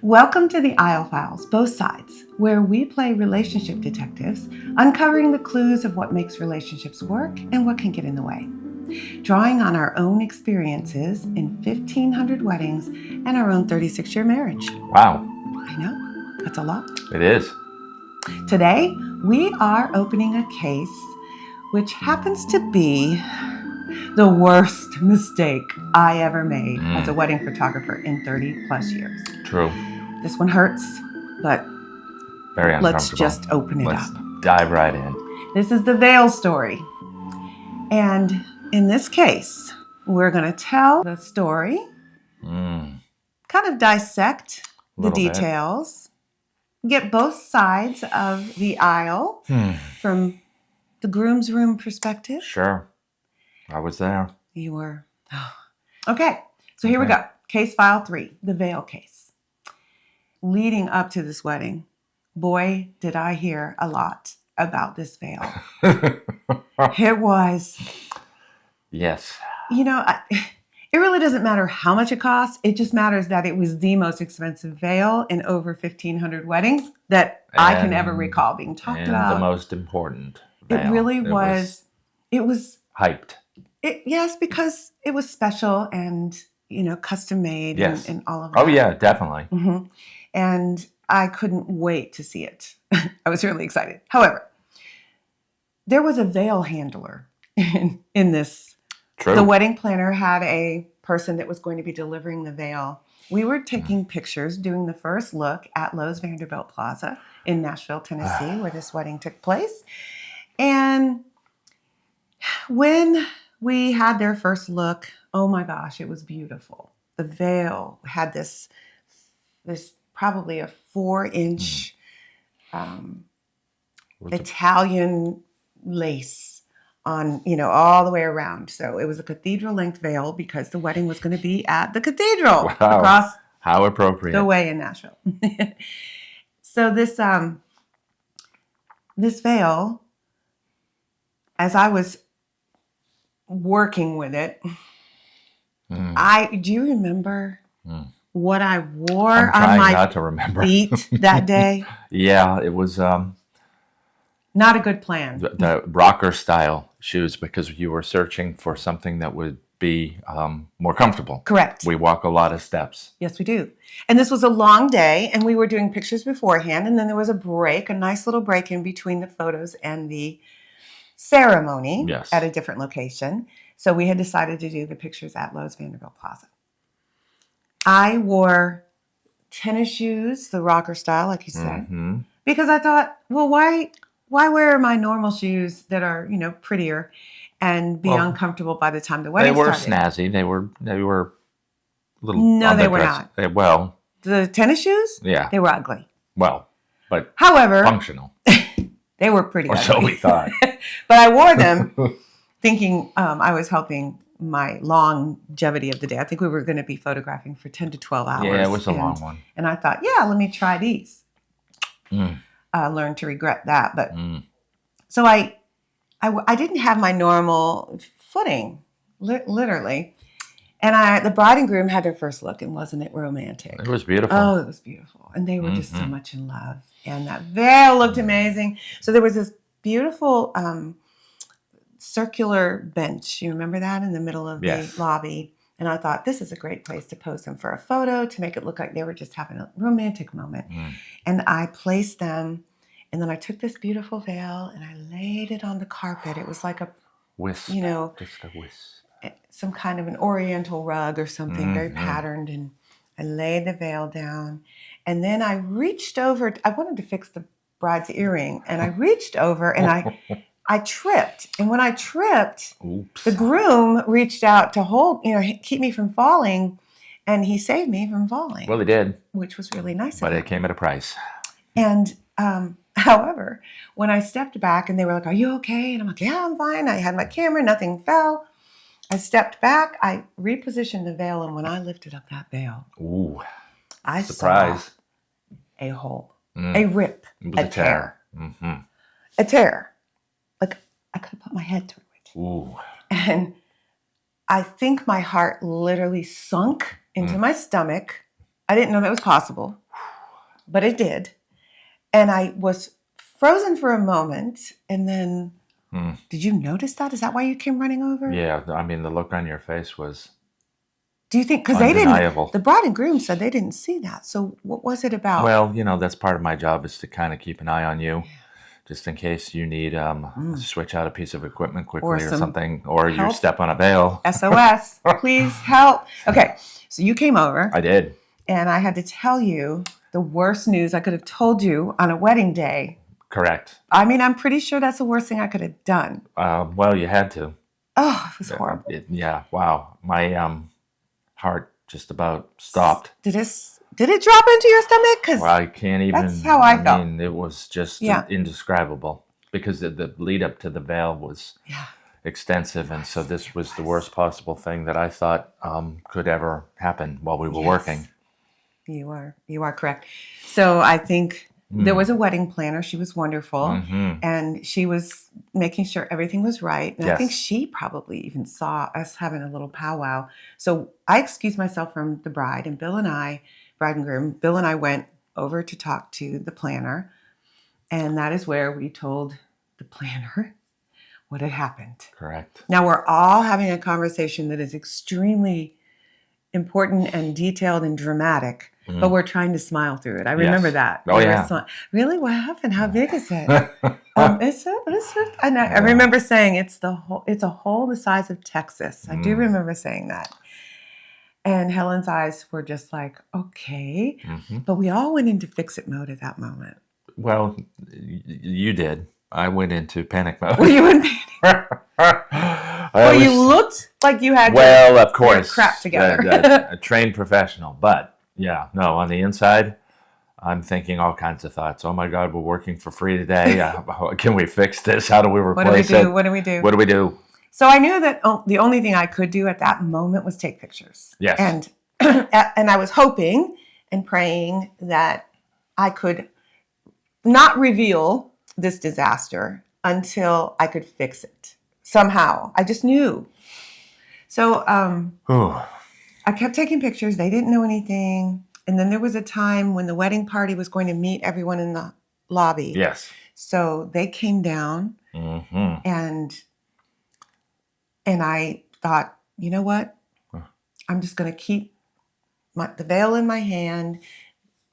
Welcome to the Aisle Files, both sides, where we play relationship detectives, uncovering the clues of what makes relationships work and what can get in the way. Drawing on our own experiences in 1,500 weddings and our own 36-year marriage. Wow. I know, that's a lot. It is. Today, we are opening a case which happens to be the worst mistake I ever made as a wedding photographer in 30 plus years. True. This one hurts, but Very uncomfortable. let's just open it Let's up. dive right in. This is the veil story. And in this case, we're going to tell the story, kind of dissect the details, get both sides of the aisle from the groom's room perspective. Sure. I was there. You were. Okay, so here we go. Case file 3, the veil case. Leading up to this wedding, boy, did I hear a lot about this veil. It was. Yes. You know, it really doesn't matter how much it costs. It just matters that it was the most expensive veil in over 1,500 weddings that I can ever recall being talked about. The most important veil. It really was. It was hyped. Yes, because it was special and, custom made and all of that. Oh, yeah, definitely. Mm-hmm. And I couldn't wait to see it. I was really excited. However, there was a veil handler in this. True. The wedding planner had a person that was going to be delivering the veil. We were taking pictures, doing the first look at Lowe's Vanderbilt Plaza in Nashville, Tennessee, where this wedding took place. And when we had their first look, oh my gosh, it was beautiful. The veil had this probably a 4-inch Italian lace on, all the way around. So it was a cathedral length veil because the wedding was going to be at the cathedral across how appropriate the way in Nashville. So this veil, as I was working with it, do you remember what I wore on my feet that day? Yeah, it was not a good plan. The rocker style shoes, because you were searching for something that would be more comfortable. Correct. We walk a lot of steps. Yes, we do. And this was a long day, and we were doing pictures beforehand, and then there was a nice little break in between the photos and the ceremony at a different location. So we had decided to do the pictures at Lowe's Vanderbilt Plaza. I wore tennis shoes, the rocker style, like you said, because I thought, well, why wear my normal shoes that are, prettier and be uncomfortable by the time the wedding started? They were snazzy. They were a little. No, they were not. The tennis shoes? Yeah. They were ugly. Well, but however, functional. They were pretty ugly. So we thought. But I wore them thinking I was helping my longevity of the day. I think we were going to be photographing for 10 to 12 hours. Yeah, it was a long one. And I thought, let me try these. Learned to regret that. But so I didn't have my normal footing, literally. And the bride and groom had their first look, and wasn't it romantic? It was beautiful. Oh, it was beautiful. And they were just so much in love. And that veil looked amazing. So there was this beautiful circular bench. You remember that in the middle of the lobby? And I thought, this is a great place to pose them for a photo, to make it look like they were just having a romantic moment. And I placed them, and then I took this beautiful veil and I laid it on the carpet. It was like a wisp, just a wisp. Some kind of an oriental rug or something, very patterned. And I laid the veil down. And then I reached over. I wanted to fix the bride's earring. And I reached over and I tripped. And when I tripped, the groom reached out to hold, keep me from falling. And he saved me from falling. Well, he did. Which was really nice of him. But it came at a price. And however, when I stepped back and they were like, are you okay? And I'm like, yeah, I'm fine. I had my camera. Nothing fell. I stepped back, I repositioned the veil, and when I lifted up that veil, I saw a hole, a rip, a tear. A tear. Like I could have put my head through it. And I think my heart literally sunk into my stomach, I didn't know that was possible, but it did. And I was frozen for a moment. And then, did you notice that? Is that why you came running over? Yeah, I mean, the look on your face was Do you think, because they didn't, the bride and groom said they didn't see that. So what was it about? Well, that's part of my job is to kind of keep an eye on you, just in case you need switch out a piece of equipment quickly or something, or you step on a veil. SOS, please help. Okay, so you came over. I did. And I had to tell you the worst news I could have told you on a wedding day. Correct. I mean, I'm pretty sure that's the worst thing I could have done. Well, you had to. Oh, it was horrible. Wow. My heart just about stopped. Did it drop into your stomach? Well, I can't even. That's how I felt. I mean, it was just indescribable because the lead up to the veil was extensive, and so this was the worst possible thing that I thought could ever happen while we were working. You are correct. So I think there was a wedding planner. She was wonderful, and she was making sure everything was right. And I think she probably even saw us having a little powwow. So I excused myself from the bride, and bride and groom, Bill and I went over to talk to the planner, and that is where we told the planner what had happened. Correct. Now we're all having a conversation that is extremely important and detailed and dramatic, but we're trying to smile through it. I remember that. Oh, yeah. Really? What happened? How big is it? Is it? And I remember saying it's a hole the size of Texas. I do remember saying that. And Helen's eyes were just like, okay. But we all went into fix-it mode at that moment. Well, you did. I went into panic mode. Were you in panic? Well, you looked like you had of course, crap together. A trained professional. But, on the inside, I'm thinking all kinds of thoughts. Oh, my God, we're working for free today. Can we fix this? How do we replace it? What do we do? What do we do? So I knew that the only thing I could do at that moment was take pictures. Yes. And and I was hoping and praying that I could not reveal this disaster until I could fix it. Somehow. I just knew. So I kept taking pictures. They didn't know anything. And then there was a time when the wedding party was going to meet everyone in the lobby. Yes. So they came down and I thought, you know what? I'm just going to keep the veil in my hand.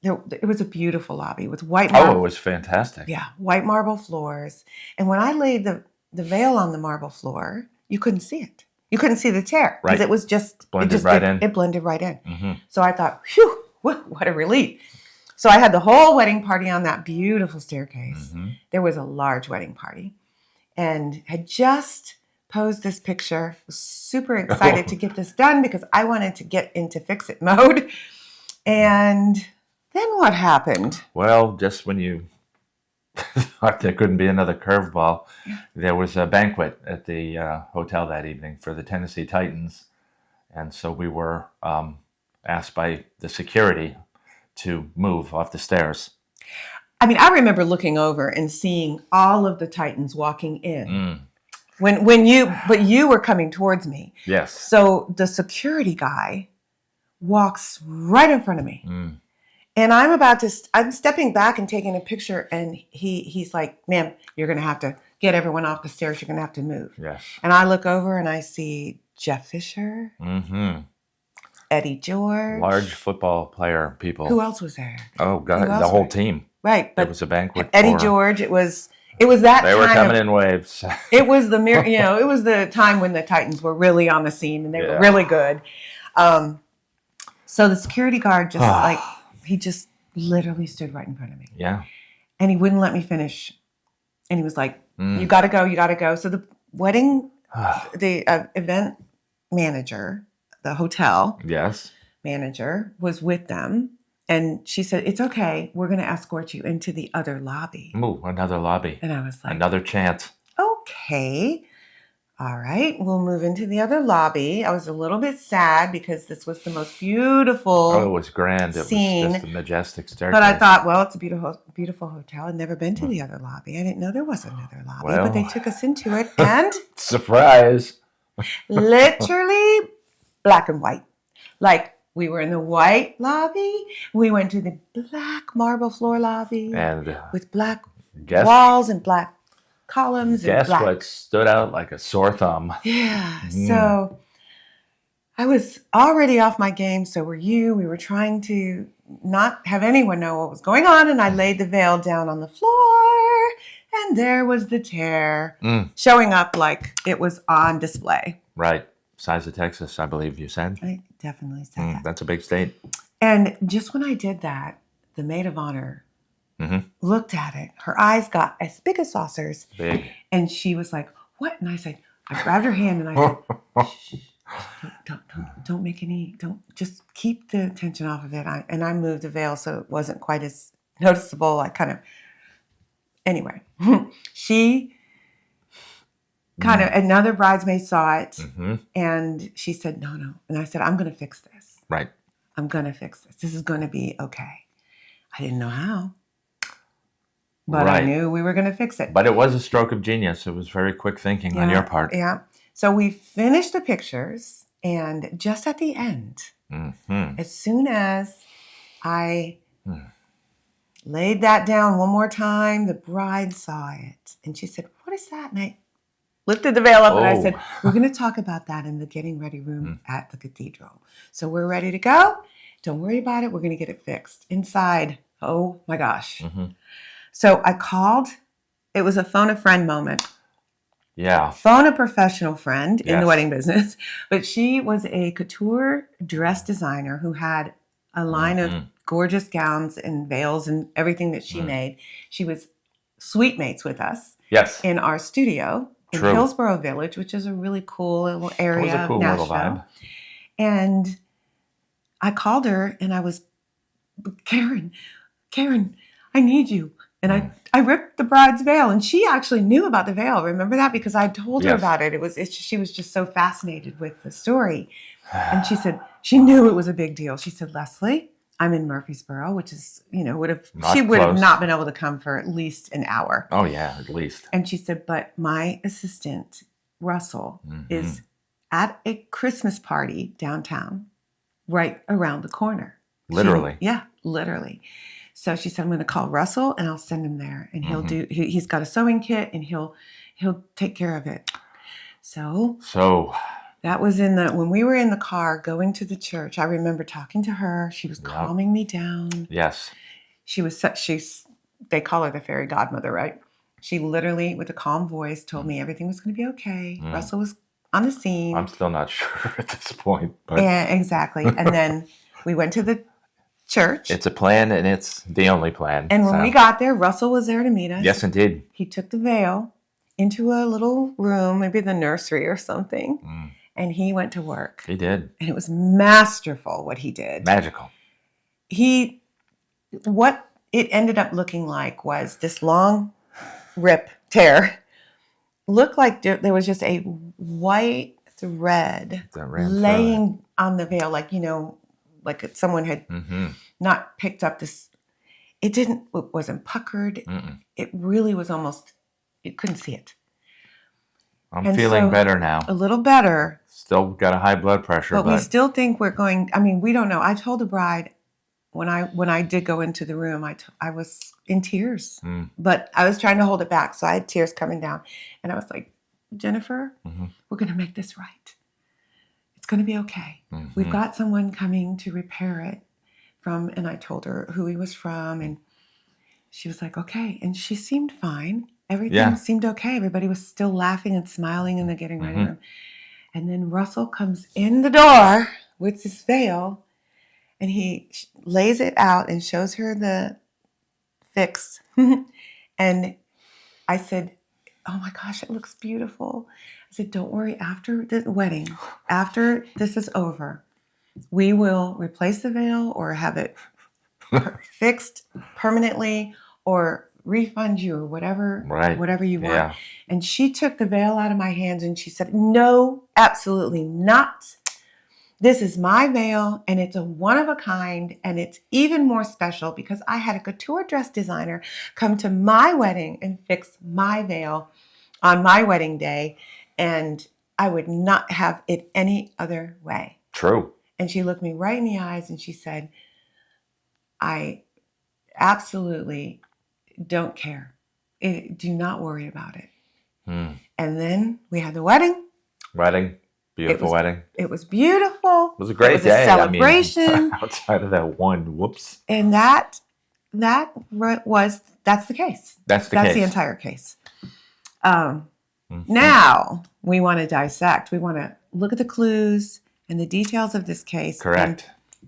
It was a beautiful lobby with white marble. Oh, it was fantastic. Yeah, white marble floors. And when I laid the veil on the marble floor, you couldn't see it. You couldn't see the tear because it was just blended right in. It blended right in. So I thought, phew, what a relief. So I had the whole wedding party on that beautiful staircase. There was a large wedding party, and had just posed this picture. Was super excited to get this done because I wanted to get into fix-it mode. And then what happened? Well, just when you thought there couldn't be another curveball, there was a banquet at the hotel that evening for the Tennessee Titans. And so we were asked by the security to move off the stairs. I mean, I remember looking over and seeing all of the Titans walking in. But you were coming towards me. Yes. So the security guy walks right in front of me. And I'm stepping back and taking a picture, and he's like, ma'am, you're going to have to get everyone off the stairs. You're going to have to move. Yes. And I look over and I see Jeff Fisher, Eddie George. Large football player people. Who else was there? Oh, God, the whole team. Right. But it was a banquet. Eddie George, it was that time. They were coming in waves. It was it was the time when the Titans were really on the scene and they were really good. So the security guard just he just literally stood right in front of me. Yeah. And he wouldn't let me finish. And he was like, you got to go, you got to go. So the wedding, the event manager, the hotel manager was with them. And she said, it's okay. We're going to escort you into the other lobby. Ooh, another lobby. And I was like, another chance. Okay. All right. We'll move into the other lobby. I was a little bit sad because this was the most beautiful it was grand. Scene. It was just a majestic staircase. But I thought, well, it's a beautiful hotel. I'd never been to the other lobby. I didn't know there was another lobby, but they took us into it. And surprise. Literally black and white. Like We were in the white lobby. We went to the black marble floor lobby And with black guess walls and black columns and guess black. what stood out like a sore thumb? Yeah. So I was already off my game. So were you. We were trying to not have anyone know what was going on. And I laid the veil down on the floor. And there was the tear showing up like it was on display. Right. Size of Texas, I believe you said. I definitely said that. That's a big state. And just when I did that, the maid of honor looked at it. Her eyes got as big as saucers. Big. And she was like, what? And I said, I grabbed her hand and I said, shh, don't make any, don't, just keep the attention off of it. And I moved the veil so it wasn't quite as noticeable. I kind of, anyway, she kind of, another bridesmaid saw it and she said, no. And I said, I'm going to fix this. Right. I'm going to fix this. This is going to be okay. I didn't know how, but I knew we were going to fix it. But it was a stroke of genius. It was very quick thinking on your part. Yeah. So we finished the pictures, and just at the end, as soon as I laid that down one more time, the bride saw it, and she said, what is that? And I lifted the veil up and I said, we're going to talk about that in the getting ready room at the cathedral. So we're ready to go. Don't worry about it. We're going to get it fixed inside. Oh my gosh. So I called. It was a phone a friend moment. Yeah. Phone a professional friend in the wedding business. But she was a couture dress designer who had a line of gorgeous gowns and veils and everything that she made. She was suite mates with us in our studio in Hillsborough Village, which is a really cool little area It was a cool of Nashville. little vibe. And I called her and I was, Karen, I need you. And I ripped the bride's veil, and she actually knew about the veil. Remember that? Because I told her about it. She was just so fascinated with the story. And she said, she knew it was a big deal. She said, Leslie, I'm in Murfreesboro, which is, would have not been able to come for at least an hour. Oh yeah, at least. And she said, but my assistant, Russell, is at a Christmas party downtown, right around the corner. Literally. Literally. So she said, I'm going to call Russell and I'll send him there, and he's got a sewing kit and he'll take care of it. So that was when we were in the car going to the church. I remember talking to her. She was calming me down. Yes. They call her the fairy godmother, right? She literally, with a calm voice, told me everything was going to be okay. Russell was on the scene. I'm still not sure at this point. But yeah, exactly. And then we went to the church. It's a plan, and it's the only plan. And when we got there, Russell was there to meet us. Yes, indeed. He took the veil into a little room, maybe the nursery or something, and he went to work. He did. And it was masterful what he did. Magical. What it ended up looking like was this long tear. Looked like there was just a white thread laying on the veil, like someone had not picked up this. It wasn't puckered. It really was almost, you couldn't see it. I'm feeling better now. A little better. Still got a high blood pressure. But we still think we're going, we don't know. I told the bride when I did go into the room, I was in tears, but I was trying to hold it back. So I had tears coming down, and I was like, Jennifer, we're going to make this right. It's going to be okay. We've got someone coming to repair it and I told her who he was from, and she was like, okay. And she seemed fine. Everything seemed okay. Everybody was still laughing and smiling in the getting ready room. And then Russell comes in the door with this veil, and he lays it out and shows her the fix. And I said, oh my gosh, it looks beautiful. I said, don't worry, after the wedding, after this is over, we will replace the veil or have it fixed permanently or refund you or whatever you want. Yeah. And she took the veil out of my hands and she said, no, absolutely not. This is my veil, and it's a one of a kind, and it's even more special because I had a couture dress designer come to my wedding and fix my veil on my wedding day, and I would not have it any other way. True. And she looked me right in the eyes and she said, I absolutely don't care. Do not worry about it. And then we had the wedding. Beautiful wedding. It was beautiful. It was a great day. A celebration. I mean, outside of that one, whoops. And that's the case. That's the entire case. Now we want to dissect. We want to look at the clues and the details of this case. Correct. And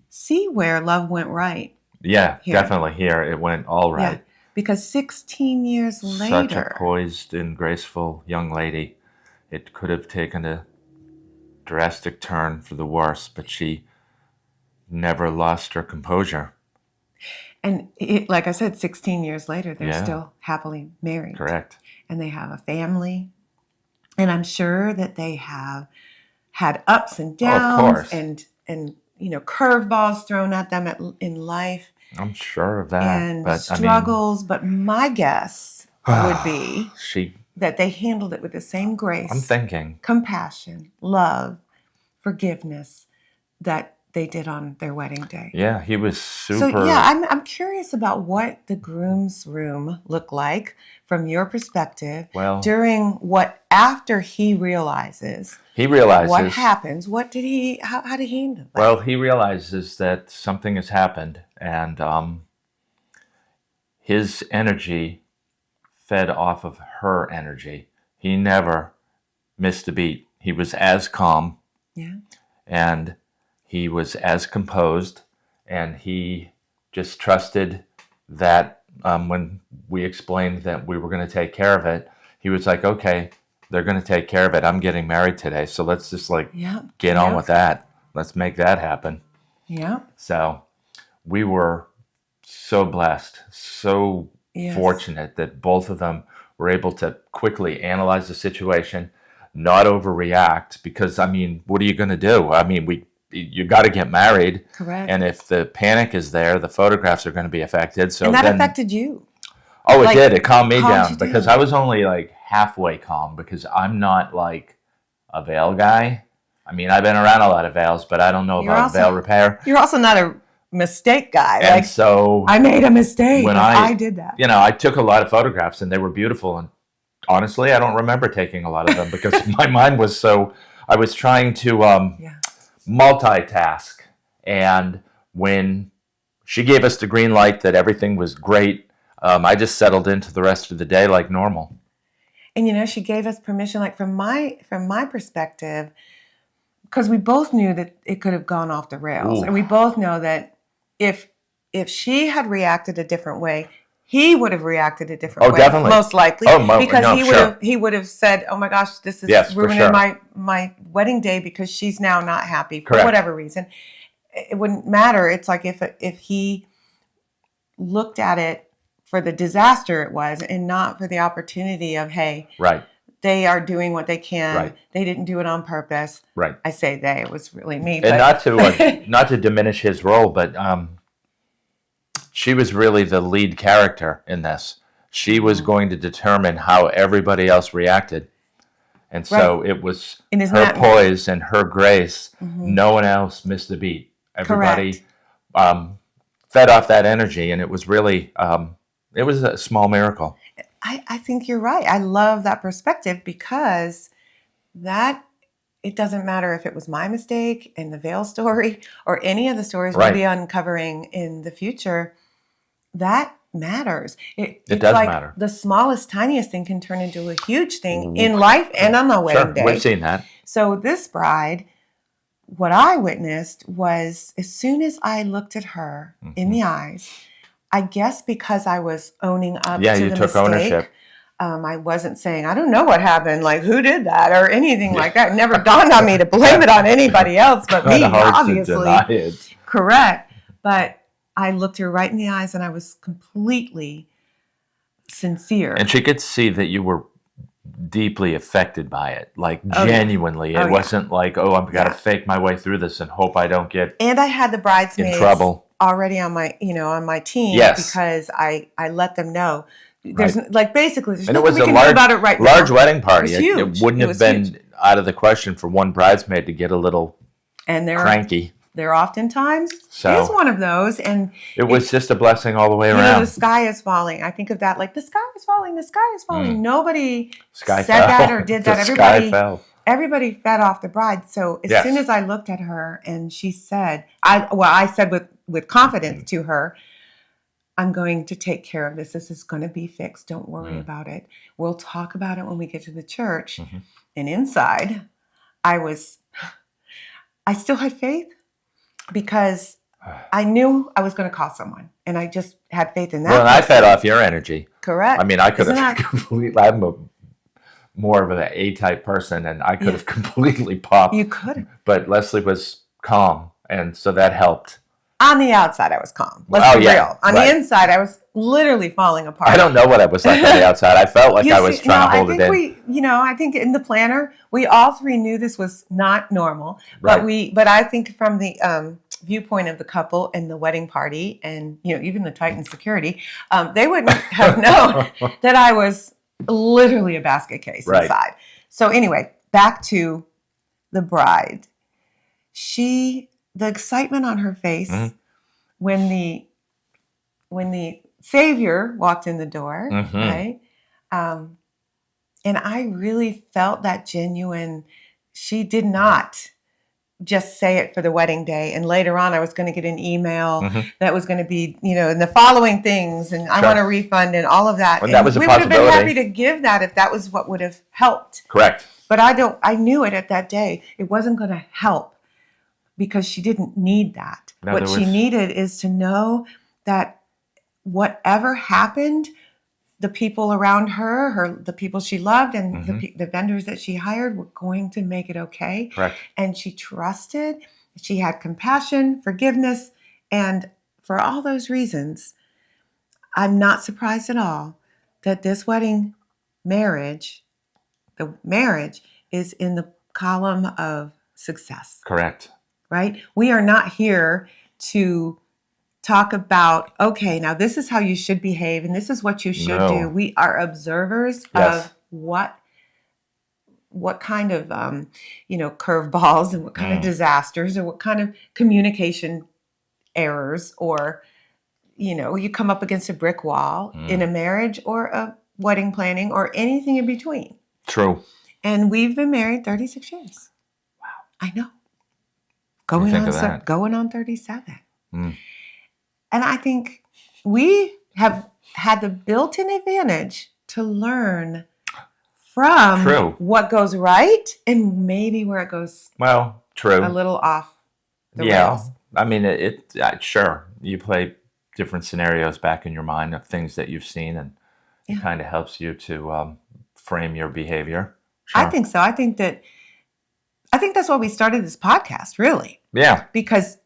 see where love went right. Yeah, definitely here. It went all right. Yeah, because 16 years later. Such a poised and graceful young lady. It could have taken a drastic turn for the worse, but she never lost her composure. And like I said, 16 years later, they're still happily married. Correct. And they have a family. And I'm sure that they have had ups and downs and curveballs thrown at them in life. I'm sure of that. And struggles. But my guess would be that they handled it with the same grace. I'm thinking. Compassion, love, forgiveness that they did on their wedding day. Yeah, he was super. So I'm curious about what the groom's room looked like from your perspective. Well, after he realizes. What happens? How did he handle it? Well, he realizes that something has happened, and his energy fed off of her energy. He never missed a beat. He was as calm. Yeah. And he was as composed, and he just trusted that when we explained that we were going to take care of it, he was like, okay, they're going to take care of it. I'm getting married today, so let's just get on with that. Let's make that happen. Yeah. So we were so blessed, so fortunate that both of them were able to quickly analyze the situation, not overreact, because, what are you going to do? You got to get married. Correct. And if the panic is there, the photographs are going to be affected. So and that affected you. Oh, it did. It calmed me down because I was only halfway calm because I'm not a veil guy. I've been around a lot of veils, but I don't know about veil repair. You're also not a mistake guy. And so I made a mistake when I did that. I took a lot of photographs and they were beautiful. And honestly, I don't remember taking a lot of them because my mind was I was trying to multitask. And when she gave us the green light that everything was great, I just settled into the rest of the day like normal. And she gave us permission, from my perspective, because we both knew that it could have gone off the rails. Ooh. And we both know that if she had reacted a different way, he would have reacted a different way. Oh, definitely. Most likely. Because he would have said, oh my gosh, this is ruining my wedding day because she's now not happy for whatever reason. It wouldn't matter. It's like if he looked at it for the disaster it was and not for the opportunity of, hey, they are doing what they can. Right. They didn't do it on purpose. Right. I say they, it was really me. And not to diminish his role, but she was really the lead character in this. She was going to determine how everybody else reacted. And so it was her poise and her grace. Mm-hmm. No one else missed a beat. Everybody fed off that energy, and it was really, it was a small miracle. I think you're right. I love that perspective because it doesn't matter if it was my mistake in the veil story or any of the stories we'll be uncovering in the future. That matters. It does matter. The smallest, tiniest thing can turn into a huge thing in life and on the wedding day. We've seen that. So this bride, what I witnessed was as soon as I looked at her in the eyes, I guess because I was owning up to the mistake. Yeah, you took ownership. I wasn't saying, I don't know what happened, who did that or anything like that. It never dawned on me to blame it on anybody else but me, obviously. To deny it. Correct. But I looked her right in the eyes and I was completely sincere. And she could see that you were deeply affected by it, genuinely. It wasn't I've got to fake my way through this and hope I don't get And I had the bridesmaids in trouble already on my team because I let them know. There's basically there's nothing we can do about it right now. Large wedding party. It wouldn't have been out of the question for one bridesmaid to get a little cranky. there oftentimes So- is one of those. And It was just a blessing all the way you know, around. the sky is falling. I think of that like the sky is falling, the sky is falling. Nobody Sky said fell. that or did that. The sky fell. Everybody fed off the bride. So as Yes. soon as I looked at her and she said, I said with confidence to her, I'm going to take care of this. This is going to be fixed. Don't worry about it. We'll talk about it when we get to the church. And inside, I still had faith because I knew I was going to call someone. And I just had faith in that. Well, and I fed off your energy. Correct. I mean, I could Isn't have completely, I'm more of an A-type person, and I could have completely popped. You could have. But Leslie was calm, and so that helped. On the outside, I was calm. Let's be real. On the inside, I was literally falling apart. I don't know what I was like on the outside. I felt like I was trying to hold it in. I think in the planner, we all three knew this was not normal. Right. But I think from the viewpoint of the couple and the wedding party, and even the Titan security, they wouldn't have known that I was literally a basket case inside. So anyway, back to the bride. The excitement on her face when the Savior walked in the door, right? And I really felt that genuine. She did not just say it for the wedding day, and later on I was going to get an email that was going to be, and the following things, and I want a refund and all of that. Well, that was a possibility. We would have been happy to give that if that was what would have helped. Correct. But I knew it at that day. It wasn't going to help. Because she didn't need that. What she needed is to know that whatever happened, the people around her, the people she loved, and the vendors that she hired were going to make it okay. Correct. And she trusted. She had compassion, forgiveness, and for all those reasons, I'm not surprised at all that this the marriage, is in the column of success. Correct. Right? We are not here to talk about, okay, now this is how you should behave and this is what you should do. We are observers of what kind of, curveballs and what kind of disasters or what kind of communication errors or, you come up against a brick wall in a marriage or a wedding planning or anything in between. True. And we've been married 36 years. Wow. I know. Going on 37. And I think we have had the built-in advantage to learn from what goes right and maybe where it goes a little off the rails. I mean, sure, you play different scenarios back in your mind of things that you've seen, and it kind of helps you to frame your behavior. Sure. I think so. I think that's why we started this podcast, really. Yeah. Because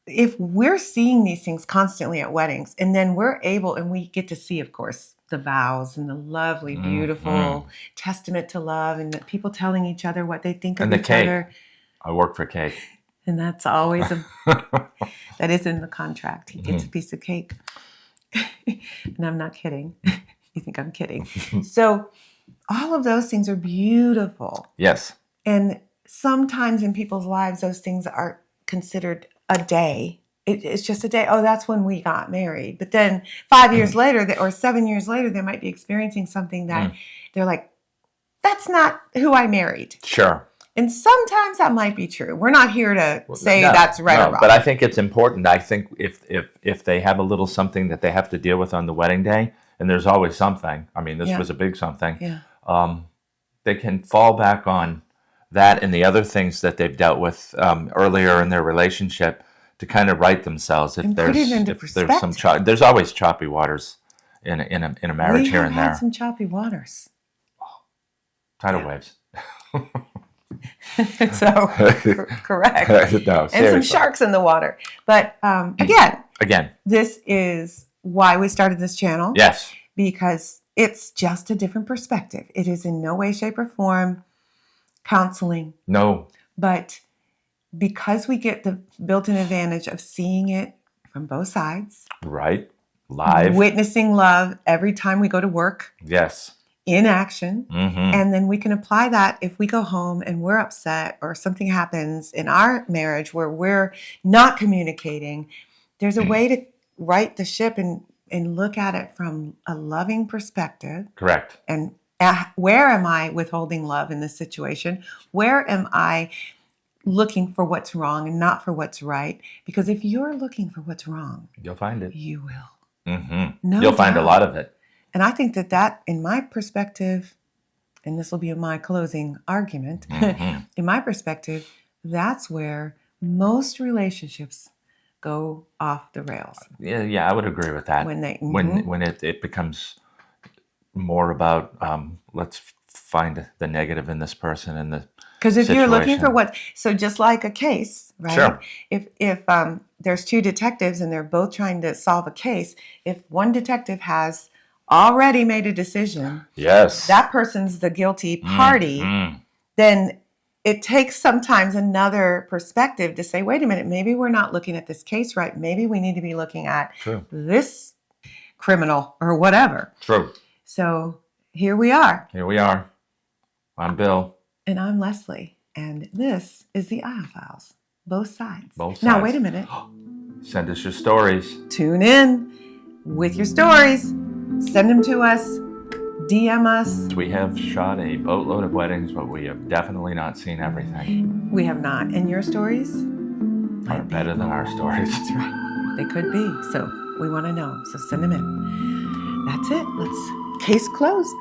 if we're seeing these things constantly at weddings, and then we're able, and we get to see, of course, the vows and the lovely, beautiful testament to love, and the people telling each other what they think of each other. I work for cake. And that's always that is in the contract. He gets a piece of cake. And I'm not kidding. You think I'm kidding. So all of those things are beautiful. Yes. And sometimes in people's lives, those things are considered a day. It's just a day. Oh, that's when we got married. But then 5 years later or 7 years later, they might be experiencing something that they're like, that's not who I married. Sure. And sometimes that might be true. We're not here to say that's right or wrong. But I think it's important. I think if they have a little something that they have to deal with on the wedding day, and there's always something. I mean, this was a big something. Yeah. They can fall back on that and the other things that they've dealt with earlier in their relationship to kind of right themselves. If there's some there's always choppy waters in a marriage here and there. We have had some choppy waters. Tidal waves. So correct. No, and some sharks in the water. But again, this is why we started this channel. Yes. Because it's just a different perspective. It is in no way, shape, or form counseling. No. But because we get the built-in advantage of seeing it from both sides. Right. Live. Witnessing love every time we go to work. Yes. in action. Mm-hmm. And then we can apply that if we go home and we're upset or something happens in our marriage where we're not communicating. There's a way to right the ship and look at it from a loving perspective. Correct. And where am I withholding love in this situation? Where am I looking for what's wrong and not for what's right? Because if you're looking for what's wrong, you'll find it. You will. Mm-hmm. No You'll find a doubt. lot of it. And I think that, in my perspective, and this will be my closing argument, Mm-hmm. in my perspective, that's where most relationships go off the rails. Yeah, I would agree with that. When it becomes more about let's find the negative in this person and the because if situation. You're looking for so just like a case, right? Sure. If there's two detectives and they're both trying to solve a case, if one detective has already made a decision, yes, that person's the guilty party, then it takes sometimes another perspective to say, wait a minute, maybe we're not looking at this case right. Maybe we need to be looking at this criminal or whatever. True. So here we are. I'm Bill. And I'm Leslie. And this is the Aisle Files. Both sides. Now, wait a minute. Send us your stories. Tune in with your stories. Send them to us. DM us. We have shot a boatload of weddings, but we have definitely not seen everything. We have not. And your stories are better than our stories. That's right. They could be. So we want to know. So send them in. That's it. Case closed.